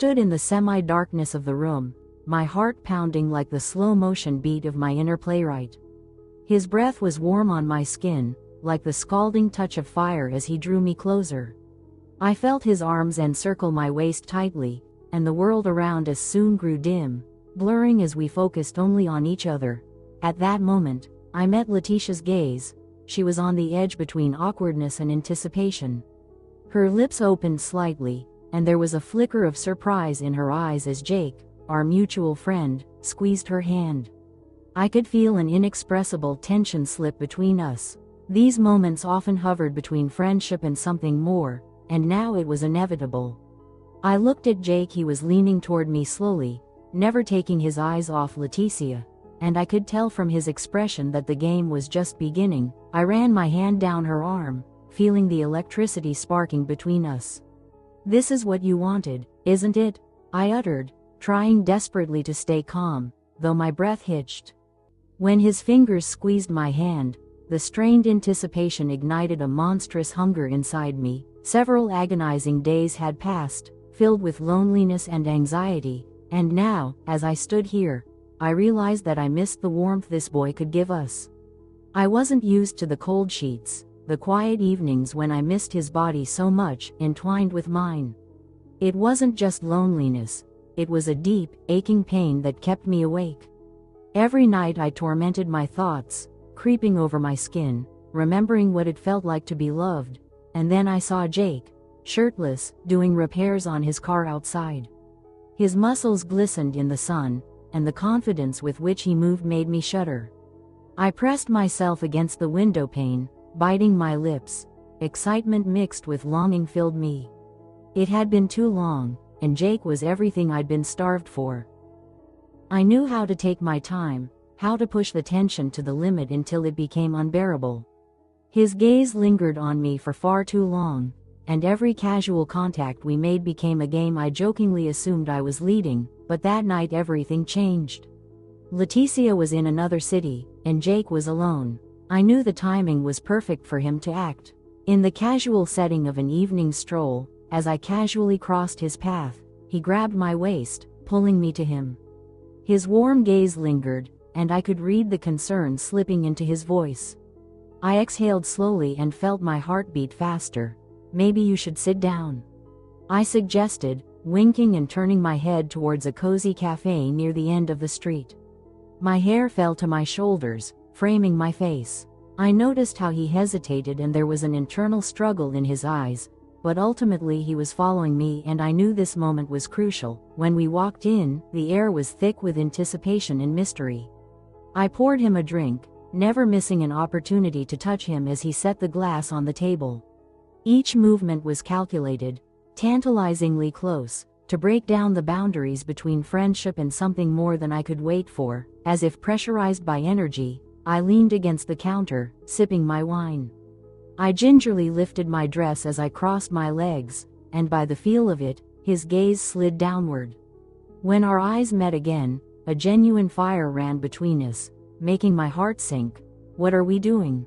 stood in the semi-darkness of the room, my heart pounding like the slow-motion beat of my inner playwright. His breath was warm on my skin, like the scalding touch of fire as he drew me closer. I felt his arms encircle my waist tightly, and the world around us soon grew dim, blurring as we focused only on each other. At that moment, I met Letitia's gaze. She was on the edge between awkwardness and anticipation. Her lips opened slightly, and there was a flicker of surprise in her eyes as Jake, our mutual friend, squeezed her hand. I could feel an inexpressible tension slip between us. These moments often hovered between friendship and something more, and now it was inevitable. I looked at Jake. He was leaning toward me slowly, never taking his eyes off Leticia, and I could tell from his expression that the game was just beginning. I ran my hand down her arm, feeling the electricity sparking between us. "This is what you wanted, isn't it?" I uttered, trying desperately to stay calm, though my breath hitched. When his fingers squeezed my hand, the strained anticipation ignited a monstrous hunger inside me. Several agonizing days had passed, filled with loneliness and anxiety, and now, as I stood here, I realized that I missed the warmth this boy could give us. I wasn't used to the cold sheets, the quiet evenings when I missed his body so much, entwined with mine. It wasn't just loneliness, it was a deep, aching pain that kept me awake. Every night I tormented my thoughts, creeping over my skin, remembering what it felt like to be loved, and then I saw Jake, shirtless, doing repairs on his car outside. His muscles glistened in the sun, and the confidence with which he moved made me shudder. I pressed myself against the window pane, biting my lips. Excitement mixed with longing filled me. It had been too long, and Jake was everything I'd been starved for. I knew how to take my time, how to push the tension to the limit until it became unbearable. His gaze lingered on me for far too long, and every casual contact we made became a game I jokingly assumed I was leading. But that night everything changed. Leticia was in another city, and Jake was alone. I knew the timing was perfect for him to act. In the casual setting of an evening stroll, as I casually crossed his path, he grabbed my waist, pulling me to him. His warm gaze lingered, and I could read the concern slipping into his voice. I exhaled slowly and felt my heart beat faster. "Maybe you should sit down," I suggested, winking and turning my head towards a cozy cafe near the end of the street. My hair fell to my shoulders, framing my face. I noticed how he hesitated, and there was an internal struggle in his eyes, but ultimately he was following me, and I knew this moment was crucial. When we walked in, the air was thick with anticipation and mystery. I poured him a drink, never missing an opportunity to touch him as he set the glass on the table. Each movement was calculated, tantalizingly close, to break down the boundaries between friendship and something more than I could wait for. As if pressurized by energy, I leaned against the counter, sipping my wine. I gingerly lifted my dress as I crossed my legs, and by the feel of it, his gaze slid downward. When our eyes met again, a genuine fire ran between us, making my heart sink. "What are we doing?"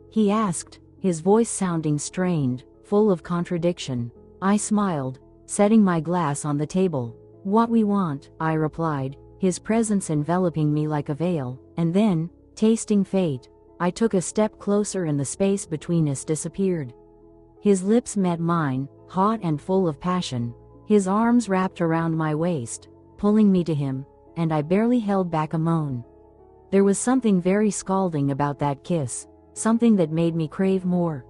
he asked, his voice sounding strained, full of contradiction. I smiled, setting my glass on the table. "What we want," I replied, his presence enveloping me like a veil, and then, tasting fate, I took a step closer and the space between us disappeared. His lips met mine, hot and full of passion. His arms wrapped around my waist, pulling me to him, and I barely held back a moan. There was something very scalding about that kiss, something that made me crave more.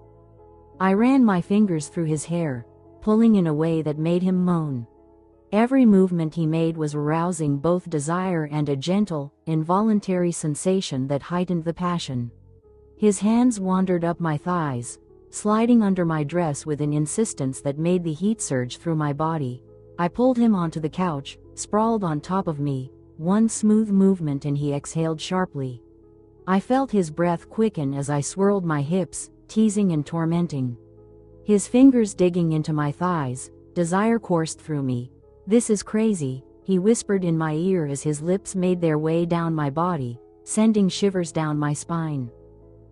I ran my fingers through his hair, pulling in a way that made him moan. Every movement he made was arousing both desire and a gentle, involuntary sensation that heightened the passion. His hands wandered up my thighs, sliding under my dress with an insistence that made the heat surge through my body. I pulled him onto the couch, sprawled on top of me. One smooth movement and he exhaled sharply. I felt his breath quicken as I swirled my hips, teasing and tormenting. His fingers digging into my thighs, desire coursed through me. "This is crazy," he whispered in my ear as his lips made their way down my body, sending shivers down my spine.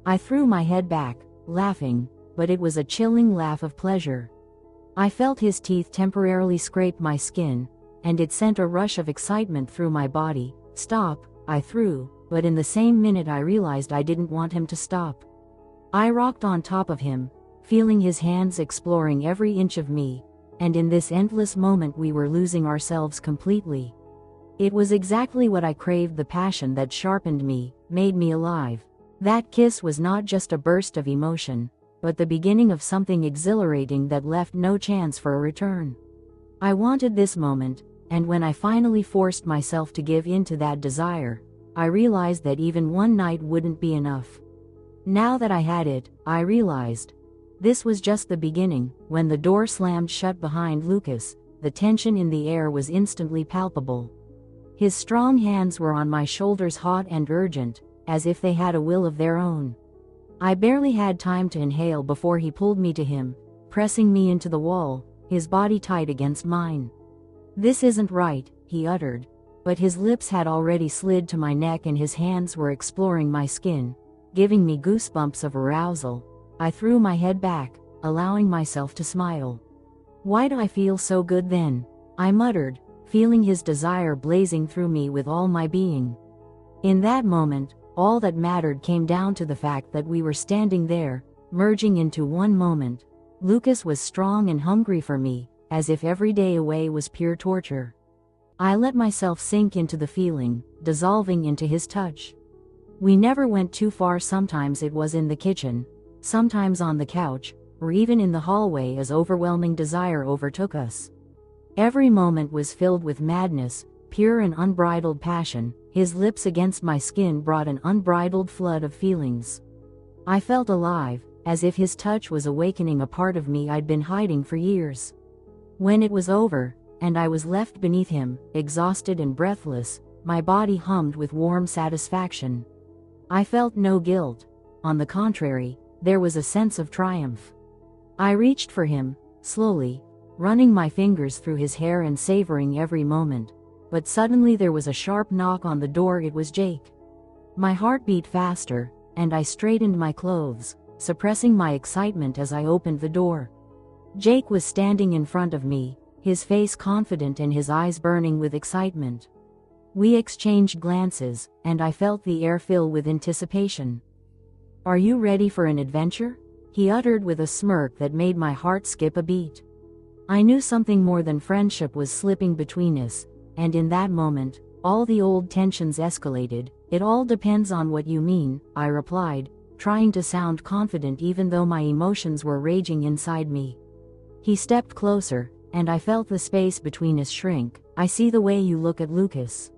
I threw my head back, laughing, but it was a chilling laugh of pleasure. I felt his teeth temporarily scrape my skin, and it sent a rush of excitement through my body. "Stop," I threw, but in the same minute I realized I didn't want him to stop. I rocked on top of him, feeling his hands exploring every inch of me, and in this endless moment we were losing ourselves completely. It was exactly what I craved, the passion that sharpened me, made me alive. That kiss was not just a burst of emotion, but the beginning of something exhilarating that left no chance for a return. I wanted this moment, and when I finally forced myself to give in to that desire, I realized that even one night wouldn't be enough. Now that I had it, I realized this was just the beginning. When the door slammed shut behind Lucas, the tension in the air was instantly palpable. His strong hands were on my shoulders, hot and urgent, as if they had a will of their own. I barely had time to inhale before he pulled me to him, pressing me into the wall, his body tight against mine. "This isn't right," he uttered, but his lips had already slid to my neck and his hands were exploring my skin, giving me goosebumps of arousal. I threw my head back, allowing myself to smile. "Why do I feel so good then?" I muttered, feeling his desire blazing through me with all my being. In that moment, all that mattered came down to the fact that we were standing there, merging into one moment. Lucas was strong and hungry for me, as if every day away was pure torture. I let myself sink into the feeling, dissolving into his touch. We never went too far. Sometimes it was in the kitchen, sometimes on the couch, or even in the hallway as overwhelming desire overtook us. Every moment was filled with madness, pure and unbridled passion. His lips against my skin brought an unbridled flood of feelings. I felt alive, as if his touch was awakening a part of me I'd been hiding for years. When it was over, and I was left beneath him, exhausted and breathless, my body hummed with warm satisfaction. I felt no guilt. On the contrary, there was a sense of triumph. I reached for him, slowly, running my fingers through his hair and savoring every moment. But suddenly there was a sharp knock on the door. It was Jake. My heart beat faster, and I straightened my clothes, suppressing my excitement as I opened the door. Jake was standing in front of me, his face confident and his eyes burning with excitement. We exchanged glances, and I felt the air fill with anticipation. "Are you ready for an adventure?" he uttered with a smirk that made my heart skip a beat. I knew something more than friendship was slipping between us, and in that moment, all the old tensions escalated. "It all depends on what you mean," I replied, trying to sound confident even though my emotions were raging inside me. He stepped closer, and I felt the space between us shrink. "I see the way you look at Lucas.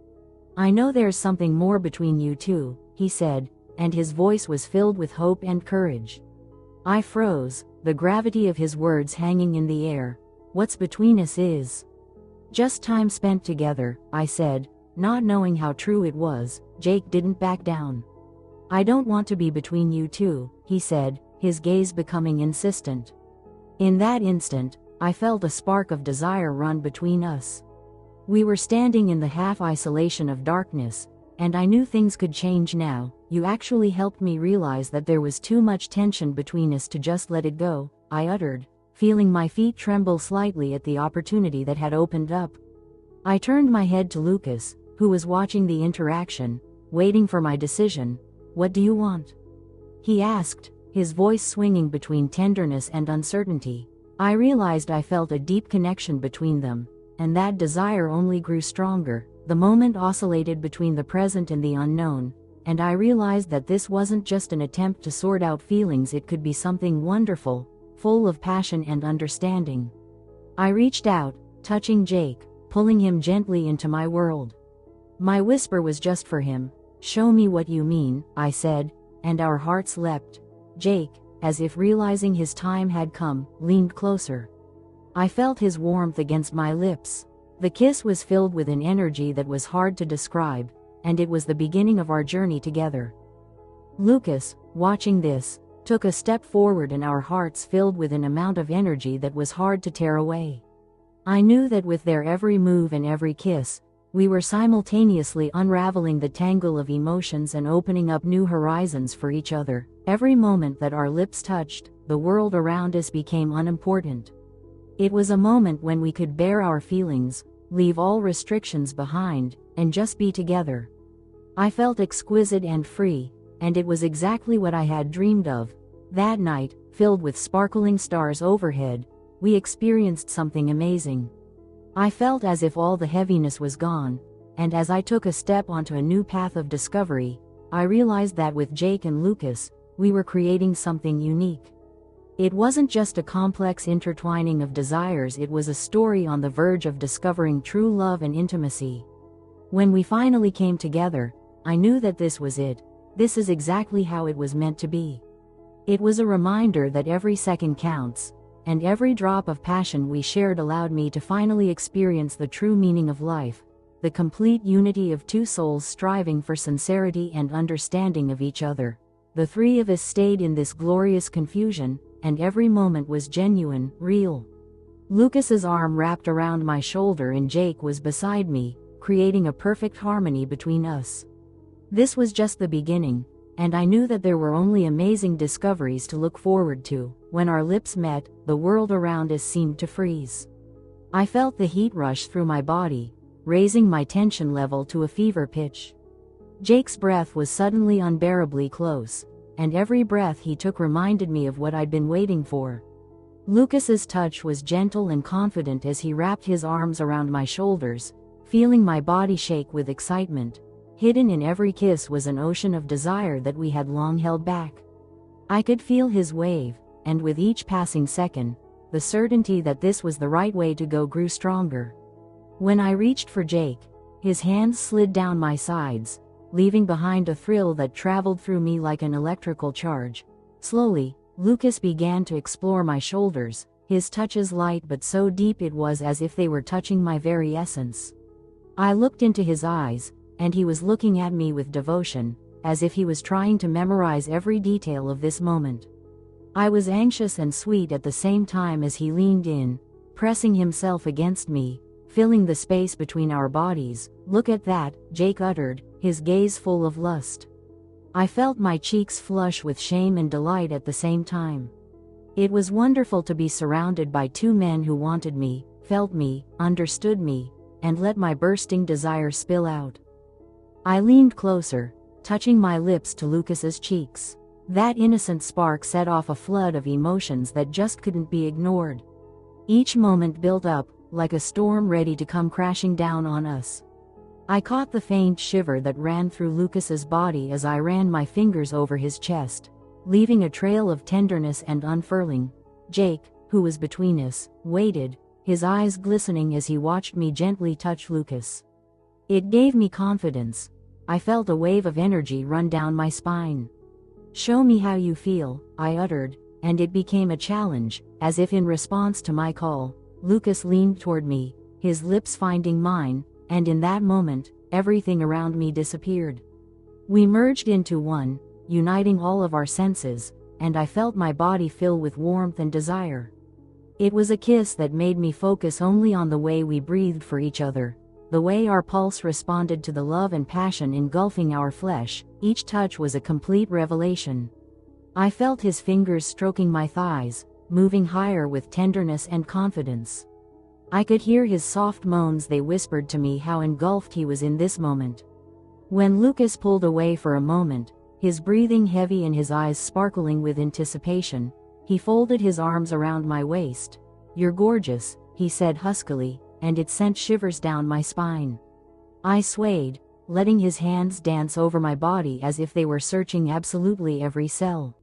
I know there's something more between you two," he said, and his voice was filled with hope and courage. I froze, the gravity of his words hanging in the air. "What's between us is just time spent together," I said, not knowing how true it was. Jake didn't back down. "I don't want to be between you two," he said, his gaze becoming insistent. In that instant, I felt a spark of desire run between us. We were standing in the half-isolation of darkness, and I knew things could change now. "You actually helped me realize that there was too much tension between us to just let it go," I uttered, feeling my feet tremble slightly at the opportunity that had opened up. I turned my head to Lucas, who was watching the interaction, waiting for my decision. "What do you want?" he asked, his voice swinging between tenderness and uncertainty. I realized I felt a deep connection between them, and that desire only grew stronger. The moment oscillated between the present and the unknown, and I realized that this wasn't just an attempt to sort out feelings. It could be something wonderful, full of passion and understanding. I reached out, touching Jake, pulling him gently into my world. My whisper was just for him. "Show me what you mean," I said, and our hearts leapt. Jake, as if realizing his time had come, leaned closer. I felt his warmth against my lips. The kiss was filled with an energy that was hard to describe, and it was the beginning of our journey together. Lucas, watching this, took a step forward, and our hearts filled with an amount of energy that was hard to tear away. I knew that with their every move and every kiss, we were simultaneously unraveling the tangle of emotions and opening up new horizons for each other. Every moment that our lips touched, the world around us became unimportant. It was a moment when we could bare our feelings, leave all restrictions behind, and just be together. I felt exquisite and free, and it was exactly what I had dreamed of. That night, filled with sparkling stars overhead, we experienced something amazing. I felt as if all the heaviness was gone, and as I took a step onto a new path of discovery, I realized that with Jake and Lucas, we were creating something unique. It wasn't just a complex intertwining of desires, it was a story on the verge of discovering true love and intimacy. When we finally came together, I knew that this was it. This is exactly how it was meant to be. It was a reminder that every second counts, and every drop of passion we shared allowed me to finally experience the true meaning of life, the complete unity of two souls striving for sincerity and understanding of each other. The three of us stayed in this glorious confusion, and every moment was genuine, real. Lucas's arm wrapped around my shoulder and Jake was beside me, creating a perfect harmony between us. This was just the beginning, and I knew that there were only amazing discoveries to look forward to. When our lips met, the world around us seemed to freeze. I felt the heat rush through my body, raising my tension level to a fever pitch. Jake's breath was suddenly unbearably close, and every breath he took reminded me of what I'd been waiting for. Lucas's touch was gentle and confident as he wrapped his arms around my shoulders, feeling my body shake with excitement. Hidden in every kiss was an ocean of desire that we had long held back. I could feel his wave, and with each passing second, the certainty that this was the right way to go grew stronger. When I reached for Jake, his hands slid down my sides, leaving behind a thrill that traveled through me like an electrical charge. Slowly, Lucas began to explore my shoulders, his touches light but so deep it was as if they were touching my very essence. I looked into his eyes, and he was looking at me with devotion, as if he was trying to memorize every detail of this moment. I was anxious and sweet at the same time as he leaned in, pressing himself against me, filling the space between our bodies. "Look at that," Jake uttered, his gaze full of lust. I felt my cheeks flush with shame and delight at the same time. It was wonderful to be surrounded by two men who wanted me, felt me, understood me, and let my bursting desire spill out. I leaned closer, touching my lips to Lucas's cheeks. That innocent spark set off a flood of emotions that just couldn't be ignored. Each moment built up, like a storm ready to come crashing down on us. I caught the faint shiver that ran through Lucas's body as I ran my fingers over his chest, leaving a trail of tenderness and unfurling. Jake, who was between us, waited, his eyes glistening as he watched me gently touch Lucas. It gave me confidence. I felt a wave of energy run down my spine. "Show me how you feel," I uttered, and it became a challenge. As if in response to my call, Lucas leaned toward me, his lips finding mine, and in that moment, everything around me disappeared. We merged into one, uniting all of our senses, and I felt my body fill with warmth and desire. It was a kiss that made me focus only on the way we breathed for each other, the way our pulse responded to the love and passion engulfing our flesh. Each touch was a complete revelation. I felt his fingers stroking my thighs, moving higher with tenderness and confidence. I could hear his soft moans. They whispered to me how engulfed he was in this moment. When Lucas pulled away for a moment, his breathing heavy and his eyes sparkling with anticipation, he folded his arms around my waist. "You're gorgeous," he said huskily, and it sent shivers down my spine. I swayed, letting his hands dance over my body as if they were searching absolutely every cell.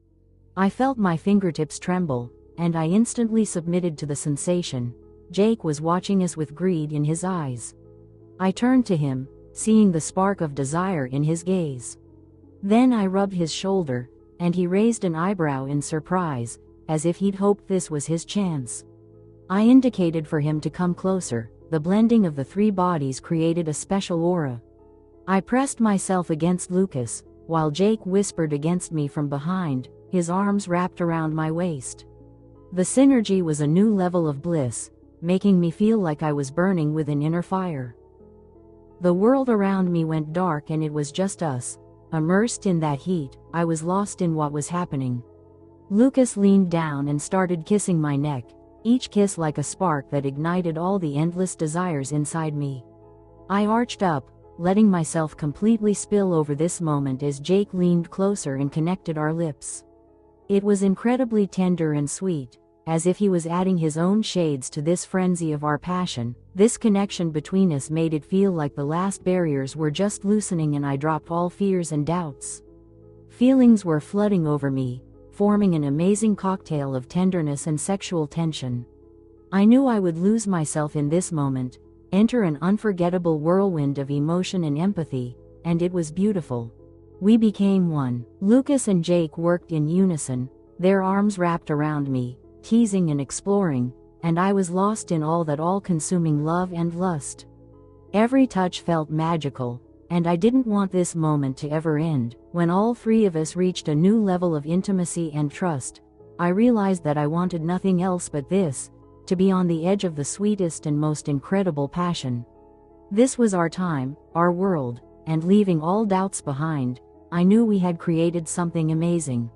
I felt my fingertips tremble, and I instantly submitted to the sensation. Jake was watching us with greed in his eyes. I turned to him, seeing the spark of desire in his gaze. Then I rubbed his shoulder, and he raised an eyebrow in surprise, as if he'd hoped this was his chance. I indicated for him to come closer. The blending of the three bodies created a special aura. I pressed myself against Lucas, while Jake whispered against me from behind, his arms wrapped around my waist. The synergy was a new level of bliss, making me feel like I was burning with an inner fire. The world around me went dark and it was just us. Immersed in that heat, I was lost in what was happening. Lucas leaned down and started kissing my neck, each kiss like a spark that ignited all the endless desires inside me. I arched up, letting myself completely spill over this moment as Jake leaned closer and connected our lips. It was incredibly tender and sweet, as if he was adding his own shades to this frenzy of our passion. This connection between us made it feel like the last barriers were just loosening and I dropped all fears and doubts. Feelings were flooding over me, forming an amazing cocktail of tenderness and sexual tension. I knew I would lose myself in this moment, enter an unforgettable whirlwind of emotion and empathy, and it was beautiful. We became one. Lucas and Jake worked in unison, their arms wrapped around me, teasing and exploring, and I was lost in all that all-consuming love and lust. Every touch felt magical, and I didn't want this moment to ever end. When all three of us reached a new level of intimacy and trust, I realized that I wanted nothing else but this, to be on the edge of the sweetest and most incredible passion. This was our time, our world, and leaving all doubts behind, I knew we had created something amazing.